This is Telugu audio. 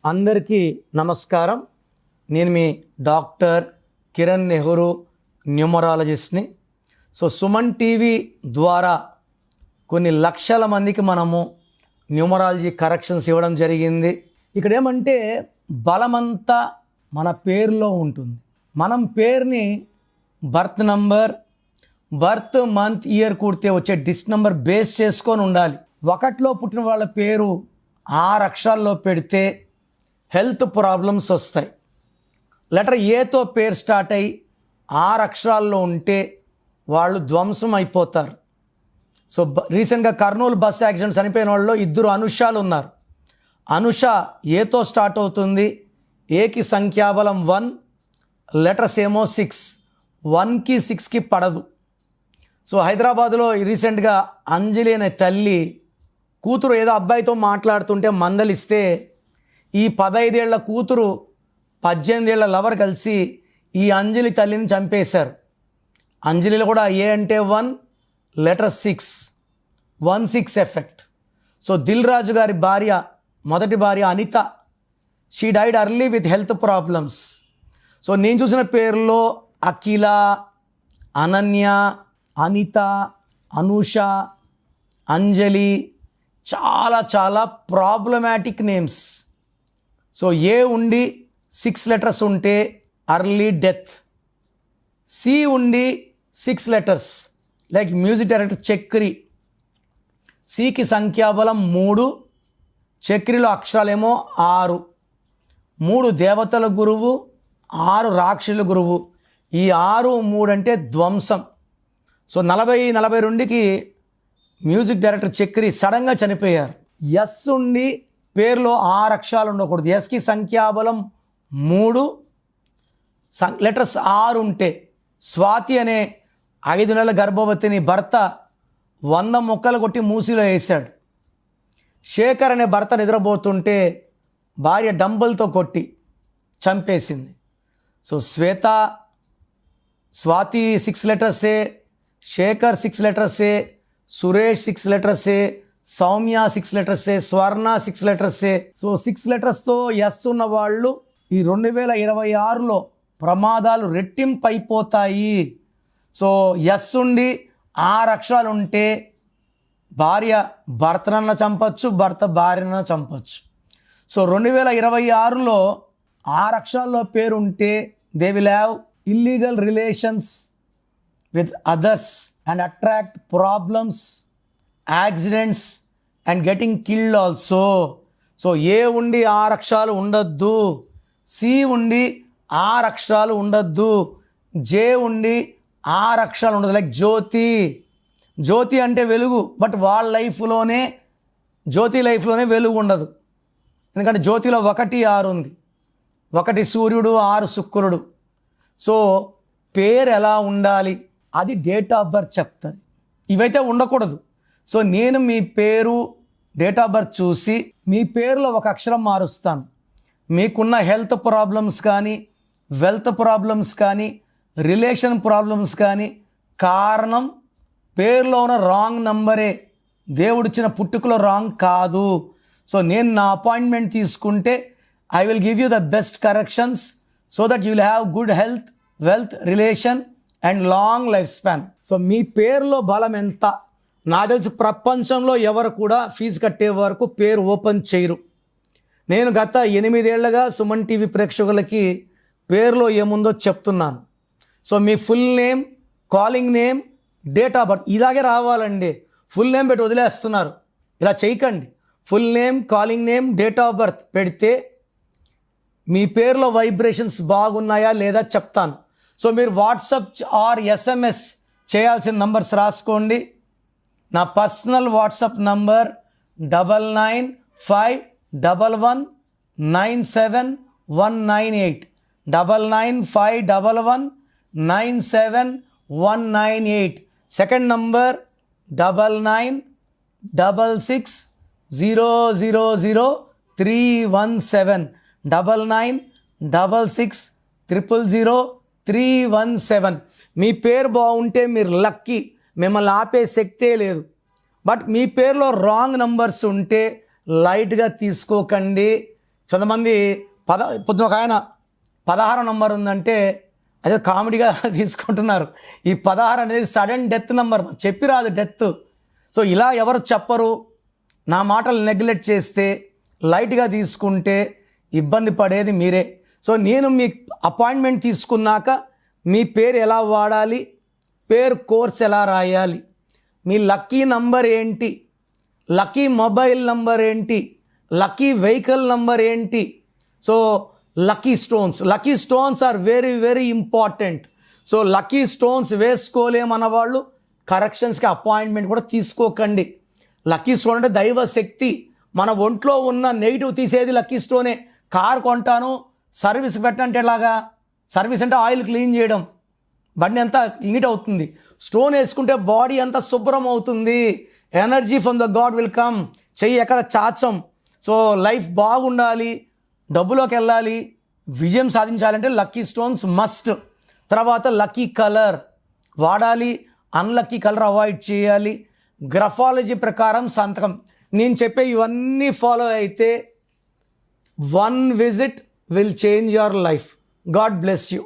అందరికీ నమస్కారం. నేను మీ డాక్టర్ కిరణ్ నెహ్రూ, న్యూమరాలజిస్ట్ని. సుమన్ టీవీ ద్వారా కొన్ని లక్షల మందికి మనము న్యూమరాలజీ కరెక్షన్స్ ఇవ్వడం జరిగింది. ఇక్కడ ఏమంటే బలమంతా మన పేరులో ఉంటుంది. మనం పేరుని birth number, birth month, year కూడితే వచ్చే డిస్ నంబర్ బేస్ చేసుకొని ఉండాలి. ఒకటిలో పుట్టిన వాళ్ళ పేరు 6 అక్షరాల్లో పెడితే హెల్త్ ప్రాబ్లమ్స్ వస్తాయి. లెటర్ ఏతో పేరు స్టార్ట్ అయ్యి 6 అక్షరాల్లో ఉంటే వాళ్ళు ధ్వంసం అయిపోతారు. రీసెంట్గా కర్నూలు బస్ యాక్సిడెంట్ చనిపోయిన వాళ్ళు 2 అనుషాలు ఉన్నారు. అనుష ఏతో స్టార్ట్ అవుతుంది. ఏకి సంఖ్యాబలం 1, లెటర్స్ ఏమో 6, 1కి 6కి పడదు. హైదరాబాదులో రీసెంట్గా అంజలి అనే తల్లి కూతురు ఏదో అబ్బాయితో మాట్లాడుతుంటే మందలిస్తే ఈ 15 ఏళ్ల కూతురు 18 ఏళ్ల లవర్ కలిసి ఈ అంజలి తల్లిని చంపేశారు. అంజలిలో కూడా ఏ అంటే 1, లెటర్ 6, 1-6 ఎఫెక్ట్. దిల్ రాజు గారి భార్య, మొదటి భార్య Anita, she died early with health problems. నేను చూసిన పేర్లో అఖిల, అనన్య, అనిత, అనూష, అంజలి చాలా చాలా ప్రాబ్లమాటిక్ నేమ్స్. ఏ ఉండి 6 లెటర్స్ ఉంటే అర్లీ డెత్. సి ఉండి 6 letters like music director Chakri, సికి సంఖ్యాబలం 3, చక్రిలో అక్షరాలేమో 6. 3 దేవతల గురువు, 6 రాక్షసుల గురువు. ఈ 6, 3 అంటే ధ్వంసం. 40-42కి మ్యూజిక్ డైరెక్టర్ చక్రి సడన్గా చనిపోయారు. ఎస్ ఉండి పేరులో 6 అక్షరాలు ఉండకూడదు. ఎస్కి సంఖ్యాబలం 3, లెటర్స్ 6 ఉంటే. స్వాతి అనే 5 నెలల గర్భవతిని భర్త 100 ముక్కలు కొట్టి మూసిలో వేశాడు. శేఖర్ అనే భర్త నిద్రపోతుంటే భార్య డంబుల్తో కొట్టి చంపేసింది. శ్వేత, స్వాతి 6 లెటర్సే, శేఖర్ 6 లెటర్సే, సురేష్ 6 లెటర్సే, సౌమ్య 6 లెటర్సే, స్వర్ణ 6 లెటర్సే. 6 లెటర్స్తో ఎస్ ఉన్న వాళ్ళు ఈ 2026లో ప్రమాదాలు రెట్టింపు అయిపోతాయి. ఎస్ ఉండి 6 అక్షరాలు ఉంటే భార్య భర్తనన్న చంపచ్చు, భర్త భార్యనన్న చంపచ్చు. 2026లో 6 అక్షరాల్లో పేరు ఉంటే they will have illegal relations with others and attract problems, accidents and getting killed also. A ఉండి 6 అక్షరాలు ఉండద్దు, సి ఉండి 6 అక్షరాలు ఉండద్దు, జే ఉండి 6 అక్షరాలు ఉండదు. లైక్ జ్యోతి. జ్యోతి అంటే వెలుగు, బట్ వాళ్ళ లైఫ్లోనే, జ్యోతి లైఫ్లోనే వెలుగు ఉండదు. ఎందుకంటే జ్యోతిలో 1, 6 ఉంది. 1 సూర్యుడు, 6 శుక్రుడు. పేరు ఎలా ఉండాలి అది డేట్ ఆఫ్ బర్త్ చెప్తుంది. ఇవైతే ఉండకూడదు. నేను మీ పేరు, డేట్ ఆఫ్ బర్త్ చూసి మీ పేరులో 1 అక్షరం మారుస్తాను. మీకున్న హెల్త్ ప్రాబ్లమ్స్ కానీ, వెల్త్ ప్రాబ్లమ్స్ కానీ, రిలేషన్ ప్రాబ్లమ్స్ కానీ కారణం పేరులో ఉన్న రాంగ్ నంబరే. దేవుడిచ్చిన పుట్టుకలో రాంగ్ కాదు. నేను నా అపాయింట్మెంట్ తీసుకుంటే I will give you the best corrections so that you will have good health, wealth, relation and long life span. మీ పేరులో బలం ఎంత? నాకు తెలిసి ప్రపంచంలో ఎవరు కూడా ఫీజు కట్టే వరకు పేరు ఓపెన్ చేయరు. నేను గత 8 ఏళ్లుగా సుమన్ టీవీ ప్రేక్షకులకి పేరులో ఏముందో చెప్తున్నాను. మీ full name, calling name, date of birth ఇలాగే రావాలండి. ఫుల్ నేమ్ పెట్టి వదిలేస్తున్నారు, ఇలా చేయకండి. Full name, calling name, date of birth పెడితే మీ పేరులో వైబ్రేషన్స్ బాగున్నాయా లేదా చెప్తాను. మీరు వాట్సాప్ ఆర్ SMS చేయాల్సిన నంబర్స్ రాసుకోండి. నా personal WhatsApp number 9951197198, 9951197198. Second number 9966000317, 9966000317. మీ పేరు బాగుంటే మీరు లక్కీ, మిమ్మల్ని ఆపే శక్తే లేదు. బట్ మీ పేరులో రాంగ్ నంబర్స్ ఉంటే లైట్గా తీసుకోకండి. కొంతమంది పొద్దున ఒక ఆయన 16 నంబర్ ఉందంటే అదే కామెడీగా తీసుకుంటున్నారు. ఈ 16 అనేది సడన్ డెత్ నంబర్, చెప్పి రాదు డెత్. సో ఇలా ఎవరు చెప్పరు. నా మాటలు నెగ్లెక్ట్ చేస్తే, లైట్గా తీసుకుంటే ఇబ్బంది పడేది మీరే. సో నేను మీ అపాయింట్మెంట్ తీసుకున్నాక మీ పేరు ఎలా వాడాలి, పేరు కోర్స్ ఎలా రాయాలి, మీ లక్కీ నంబర్ ఏంటి, లక్కీ మొబైల్ నంబర్ ఏంటి, లక్కీ వెహికల్ నంబర్ ఏంటి. So lucky stones are very very important. So lucky stones వేసుకోలేమన్న వాళ్ళు కరెక్షన్స్కి అపాయింట్మెంట్ కూడా తీసుకోకండి. లక్కీ స్టోన్ అంటే దైవ శక్తి. మన ఒంట్లో ఉన్న నెగిటివ్ తీసేది లక్కీ స్టోనే. కార్ కొంటాను, సర్వీస్ పెట్టంటే ఎలాగా? సర్వీస్ అంటే ఆయిల్ క్లీన్ చేయడం, బండి అంతా నీట్ అవుతుంది. స్టోన్ వేసుకుంటే బాడీ అంతా శుభ్రం అవుతుంది. Energy from the God will come. చెయ్యి ఎక్కడ చాచం. సో లైఫ్ బాగుండాలి, డబ్బులోకి వెళ్ళాలి, విజయం సాధించాలంటే లక్కీ స్టోన్స్ మస్ట్. తర్వాత లక్కీ కలర్ వాడాలి, అన్లక్కీ కలర్ అవాయిడ్ చేయాలి. గ్రఫాలజీ ప్రకారం సంతకం. నేను చెప్పే ఇవన్నీ ఫాలో అయితే 1 visit will change your life. God bless you.